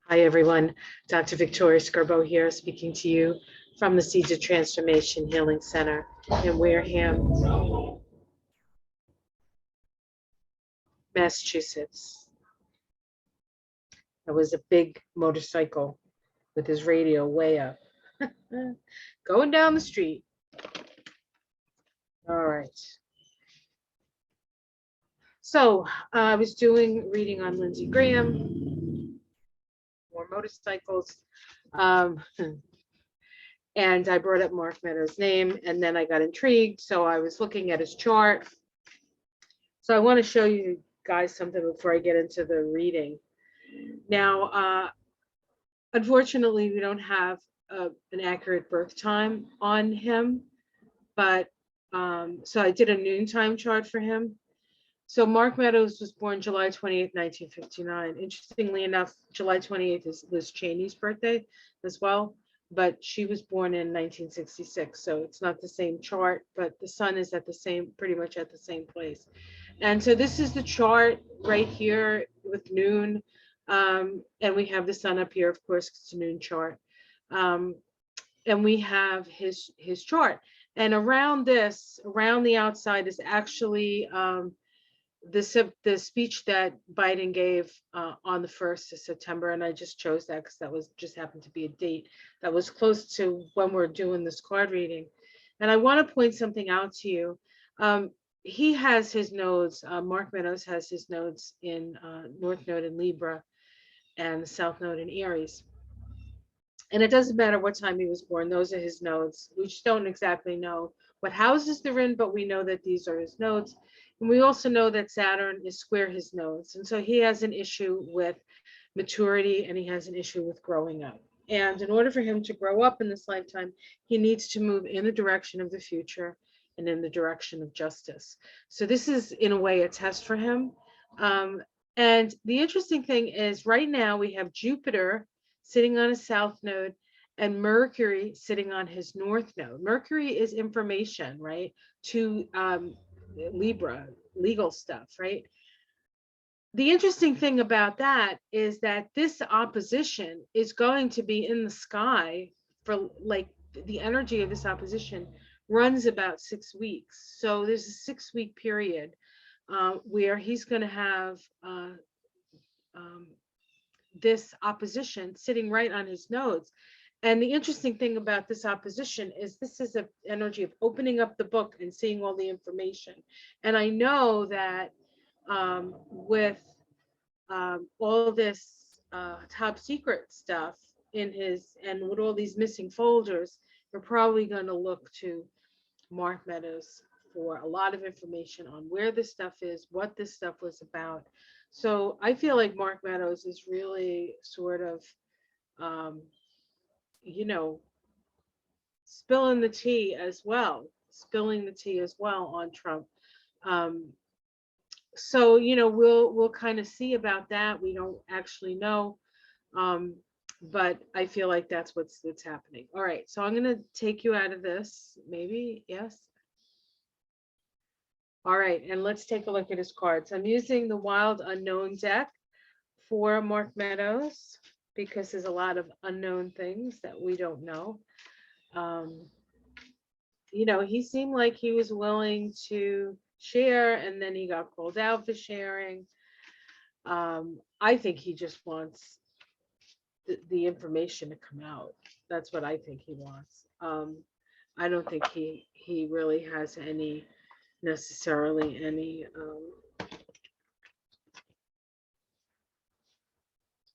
Hi, everyone. Dr. Victoria Skirbo here, speaking to you from the Seeds of Transformation Healing Center in Wareham, Massachusetts. There was a big motorcycle with his radio way up, going down the street. All right. So I was doing reading on Lindsey Graham, more motorcycles. And I brought up Mark Meadows' name, and then I got intrigued. So I was looking at his chart. So I want to show you guys something before I get into the reading. Now, unfortunately, we don't have an accurate birth time on him, but so I did a noontime chart for him. So Mark Meadows was born July 28th, 1959. Interestingly enough, July 28th is Liz Cheney's birthday as well, but she was born in 1966. So it's not the same chart, but the sun is at the same, pretty much at the same place. And so this is the chart right here with noon. And we have the sun up here, of course, it's a noon chart. And we have his chart. And around this, around the outside is actually the speech that Biden gave on the 1st of September, and I just chose that because that was just happened to be a date that was close to when we're doing this card reading. And I want to point something out to you. He has his nodes, Mark Meadows has his nodes in North Node in Libra and the South Node in Aries. And it doesn't matter what time he was born, those are his nodes. We just don't exactly know what houses they're in, but we know that these are his nodes. And we also know that Saturn is square his nodes. And so he has an issue with maturity and he has an issue with growing up. And in order for him to grow up in this lifetime, he needs to move in the direction of the future and in the direction of justice. So this is, in a way, a test for him. And the interesting thing is right now we have Jupiter sitting on a south node and Mercury sitting on his north node. Mercury is information, right? To Libra, legal stuff, right? The interesting thing about that is that this opposition is going to be in the sky for, like, the energy of this opposition runs about 6 weeks. So there's a 6-week period where he's going to have this opposition sitting right on his nodes. And the interesting thing about this opposition is this is an energy of opening up the book and seeing all the information. And I know that with all this top secret stuff in his, and with all these missing folders, you're probably going to look to Mark Meadows for a lot of information on where this stuff is, what this stuff was about. So I feel like Mark Meadows is really sort of, spilling the tea as well, on Trump. So, we'll kind of see about that. We don't actually know, but I feel like that's what's happening. All right, so I'm going to take you out of this, maybe, yes. All right, and let's take a look at his cards. I'm using the Wild Unknown deck for Mark Meadows because there's a lot of unknown things that we don't know. He seemed like he was willing to share, and then he got called out for sharing. I think he just wants the information to come out. That's what I think he wants. I don't think he really has necessarily any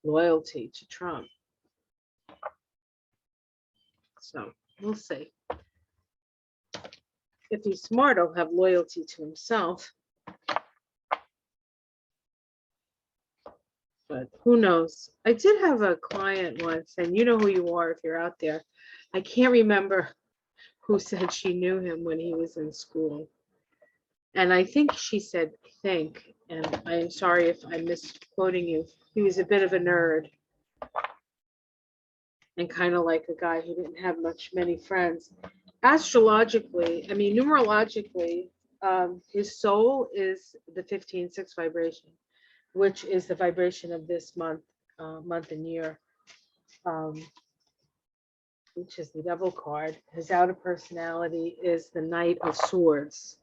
loyalty to Trump. So we'll see. If he's smart, he'll have loyalty to himself. But who knows? I did have a client once, and you know who you are if you're out there. I can't remember who said she knew him when he was in school. And I think she said, think, and I'm sorry if I'm misquoting you. He was a bit of a nerd and kind of like a guy who didn't have many friends. Astrologically, numerologically, his soul is the 15-6 vibration, which is the vibration of this month month and year, which is the Devil card. His outer personality is the Knight of Swords.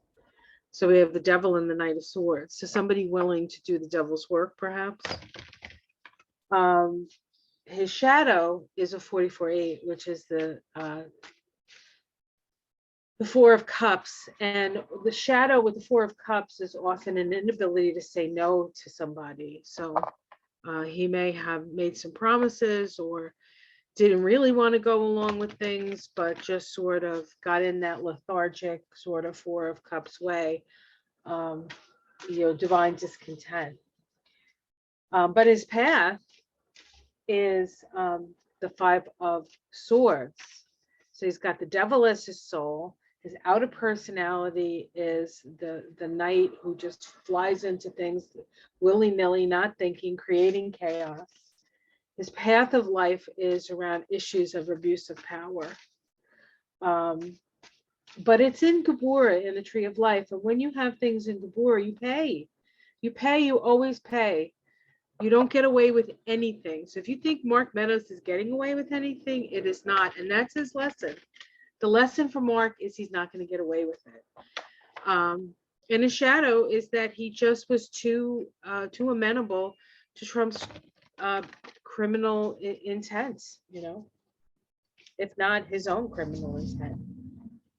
So we have the Devil and the Knight of Swords. So somebody willing to do the Devil's work, perhaps. His shadow is a 44-8, which is the Four of Cups. And the shadow with the Four of Cups is often an inability to say no to somebody. So he may have made some promises or didn't really want to go along with things, but just sort of got in that lethargic sort of Four of Cups way, divine discontent. But his path is the Five of Swords. So he's got the Devil as his soul. His outer personality is the knight who just flies into things willy-nilly, not thinking, creating chaos. His path of life is around issues of abuse of power. But it's in Gabora, in the Tree of Life. And when you have things in Gabora, you pay. You pay, you always pay. You don't get away with anything. So if you think Mark Meadows is getting away with anything, it is not. And that's his lesson. The lesson for Mark is he's not going to get away with it. And his shadow is that he just was too amenable to Trump's criminal intent, if not his own criminal intent.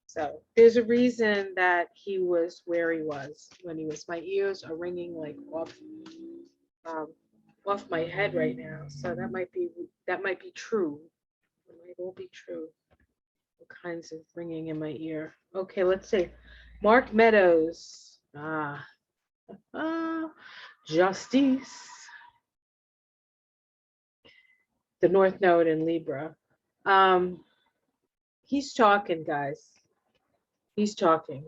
So there's a reason that he was where he was when he was. My ears are ringing like off my head right now. So that might be true. It might all be true. All kinds of ringing in my ear. Okay, let's see. Mark Meadows. Justice. The North Node in Libra. He's talking, guys. He's talking.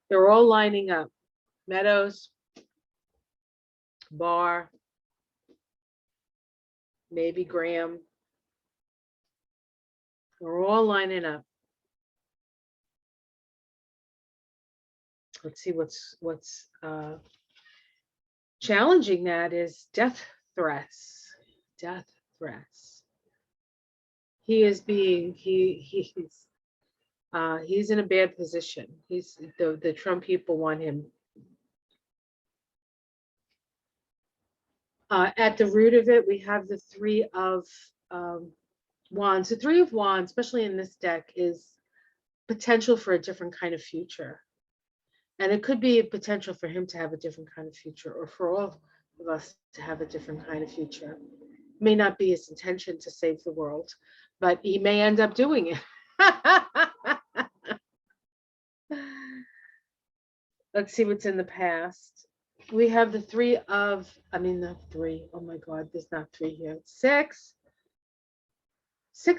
They're all lining up. Meadows, Barr, maybe Graham. We're all lining up. Let's see what's challenging that is death threats. Death threats. He is being he's in a bad position. He's the Trump people want him. At the root of it, we have the Three of Wands. The Three of Wands, especially in this deck, is potential for a different kind of future. And it could be a potential for him to have a different kind of future, or for all of us to have a different kind of future. It may not be his intention to save the world, but he may end up doing it. Let's see what's in the past. We have the oh my God, there's not three here. Six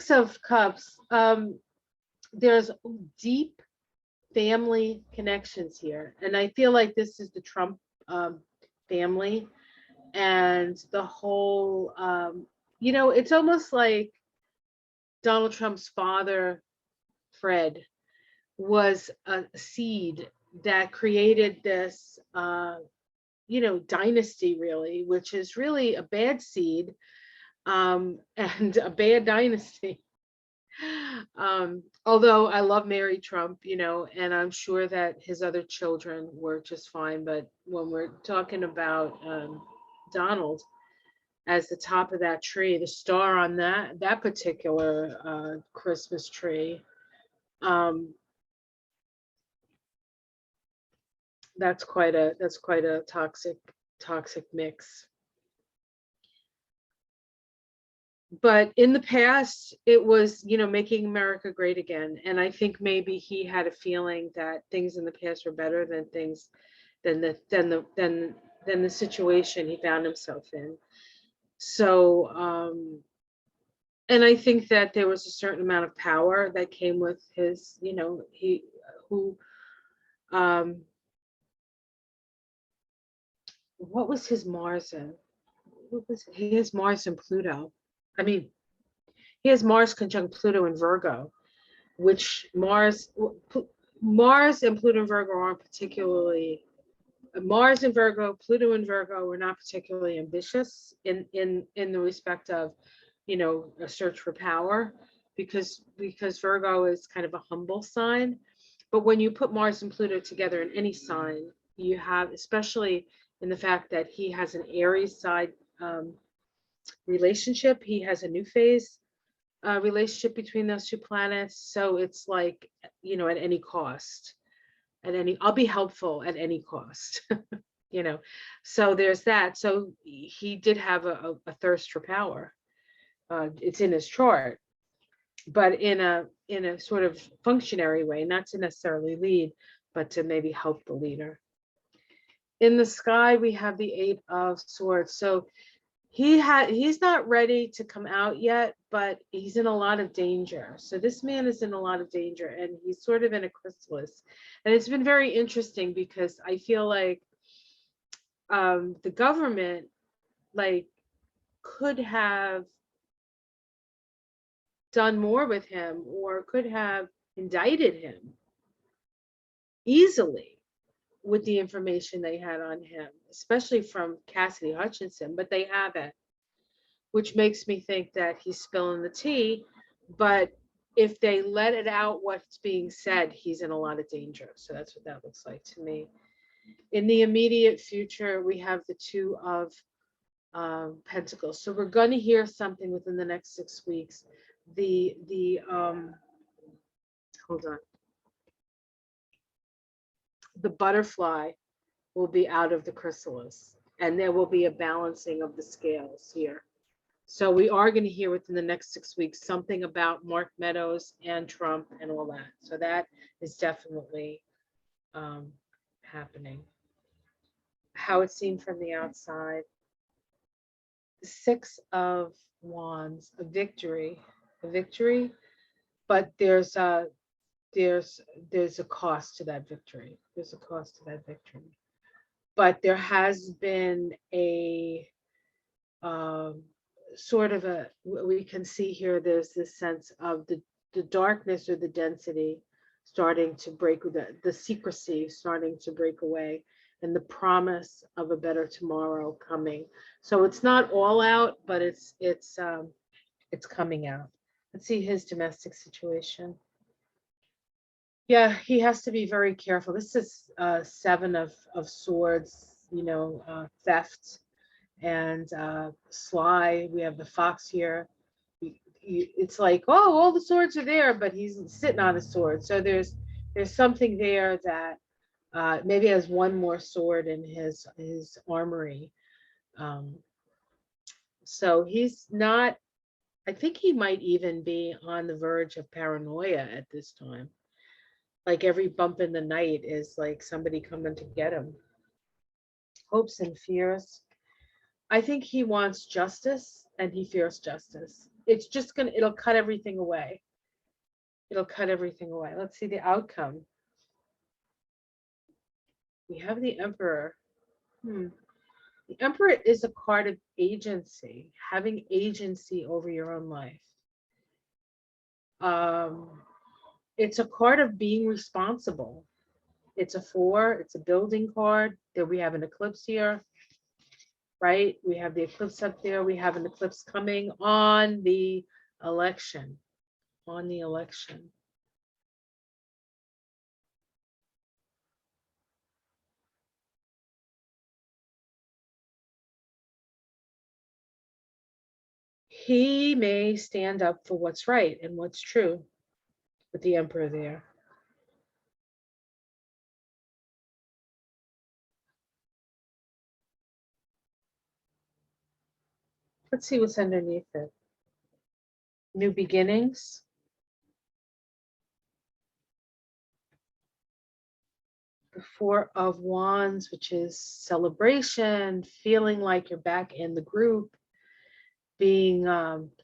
of Cups. There's deep family connections here. And I feel like this is the Trump family and the whole, it's almost like Donald Trump's father, Fred, was a seed that created this, dynasty, really, which is really a bad seed and a bad dynasty. Although I love Mary Trump, and I'm sure that his other children were just fine. But when we're talking about Donald as the top of that tree, the star on that particular Christmas tree, that's quite a toxic mix. But in the past, it was, making America great again. And I think maybe he had a feeling that things in the past were better than the situation he found himself in. So, and I think that there was a certain amount of power that came with his, what was his Mars in? He has Mars and Pluto. He has Mars conjunct Pluto and Virgo, which Mars and Pluto and Virgo aren't particularly Mars in Virgo, Pluto in Virgo are not particularly ambitious in the respect of, you know, a search for power, because Virgo is kind of a humble sign. But when you put Mars and Pluto together in any sign, you have, especially in the fact that he has an Aries side relationship, he has a new phase relationship between those two planets. So it's like, you know, at any cost, I'll be helpful at any cost, you know. So there's that. So he did have a thirst for power. It's in his chart, but in a sort of functionary way, not to necessarily lead, but to maybe help the leader. In the sky, we have the 8 of Swords. So he's not ready to come out yet, but he's in a lot of danger. So this man is in a lot of danger, and he's sort of in a chrysalis. And it's been very interesting because I feel like the government like could have done more with him, or could have indicted him easily with the information they had on him, especially from Cassidy Hutchinson, but they haven't, which makes me think that he's spilling the tea. But if they let it out what's being said, he's in a lot of danger. So that's what that looks like to me. In the immediate future, we have the 2 of Pentacles. So we're going to hear something within the next 6 weeks. Hold on. The butterfly will be out of the chrysalis, and there will be a balancing of the scales here. So we are going to hear within the next 6 weeks something about Mark Meadows and Trump and all that. So that is definitely happening. How it's seen from the outside. The 6 of Wands, a victory, but there's a cost to that victory. There's a cost to that victory. But there has been a sort of a, we can see here, there's this sense of the darkness or the density starting to break, the secrecy starting to break away, and the promise of a better tomorrow coming. So it's not all out, but it's coming out. Let's see his domestic situation. Yeah, he has to be very careful. This is 7 of Swords, you know, theft and sly. We have the fox here. It's like, oh, all the swords are there, but he's sitting on a sword. So there's something there that maybe has one more sword in his armory. So he's not, I think he might even be on the verge of paranoia at this time. Like every bump in the night is like somebody coming to get him. Hopes and fears. I think he wants justice and he fears justice. It's just it'll cut everything away. It'll cut everything away. Let's see the outcome. We have the Emperor. The Emperor is a card of agency, having agency over your own life. It's a card of being responsible. It's a 4, it's a building card. There we have an eclipse here, right? We have the eclipse up there. We have an eclipse coming on the election, He may stand up for what's right and what's true with the Emperor there. Let's see what's underneath it. New beginnings. The 4 of Wands, which is celebration, feeling like you're back in the group, being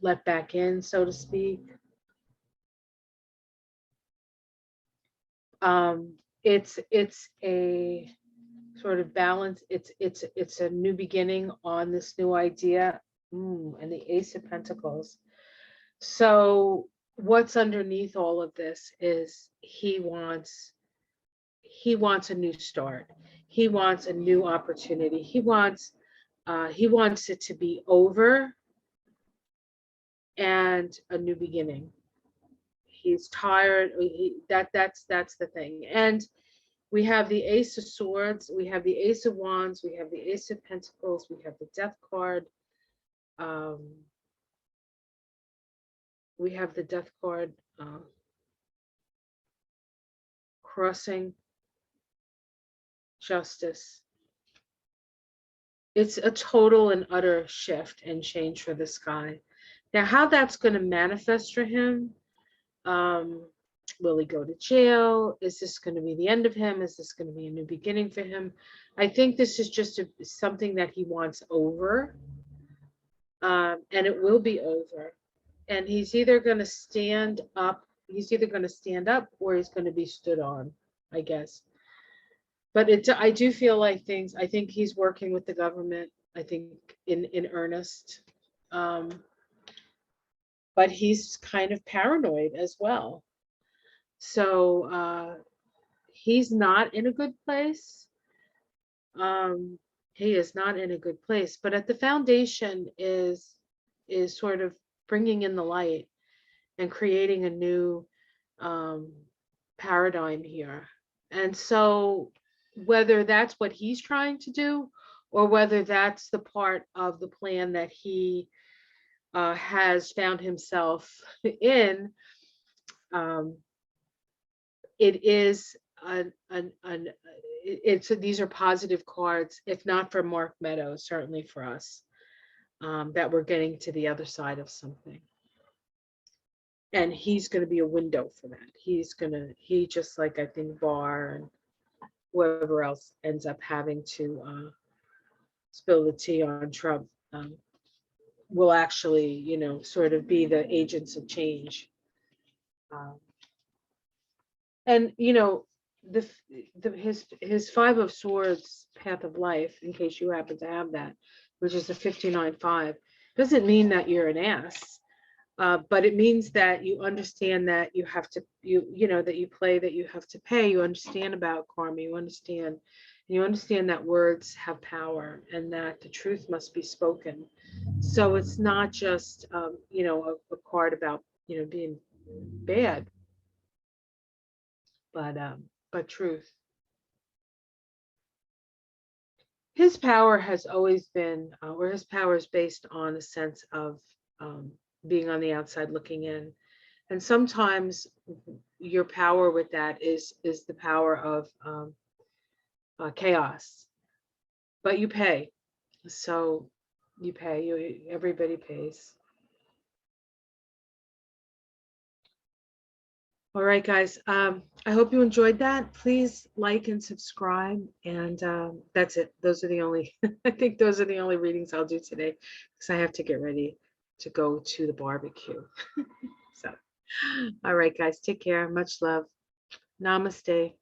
let back in, so to speak. It's a sort of balance. It's a new beginning on this new idea. And the Ace of Pentacles. So what's underneath all of this is he wants a new start. he wants a new opportunity. He wants it to be over and a new beginning. He's tired. That's the thing. And we have the Ace of Swords, we have the Ace of Wands, we have the Ace of Pentacles, we have the Death card. We have the Death card, crossing justice. It's a total and utter shift and change for this guy. Now, how that's going to manifest for him, will he go to jail? Is this going to be the end of him? Is this going to be a new beginning for him? I think this is just something that he wants over, and it will be over. And he's either going to stand up, or he's going to be stood on, I guess. But I do feel like I think he's working with the government, I think in earnest. But he's kind of paranoid as well. So he's not in a good place. He is not in a good place, but at the foundation is sort of bringing in the light and creating a new paradigm here. And so whether that's what he's trying to do, or whether that's the part of the plan that he has found himself in, it is these are positive cards, if not for Mark Meadows, certainly for us, that we're getting to the other side of something. And he's going to be a window for that. He just like, I think, Barr and whoever else ends up having to spill the tea on Trump, will actually, sort of be the agents of change. And his Five of Swords path of life, in case you happen to have that, which is the 59-5, doesn't mean that you're an ass, but it means that you understand that you have to, that you play, that you have to pay. You understand about karma. You understand that words have power, and that the truth must be spoken. So it's not just a card about being bad, but truth. His power has always been, or his power is based on a sense of being on the outside looking in. And sometimes your power with that is the power of chaos. But you pay. So you pay. Everybody pays. All right, guys. I hope you enjoyed that. Please like and subscribe. And that's it. Those are the only, I think those are the only readings I'll do today, because I have to get ready to go to the barbecue. So, all right, guys. Take care. Much love. Namaste.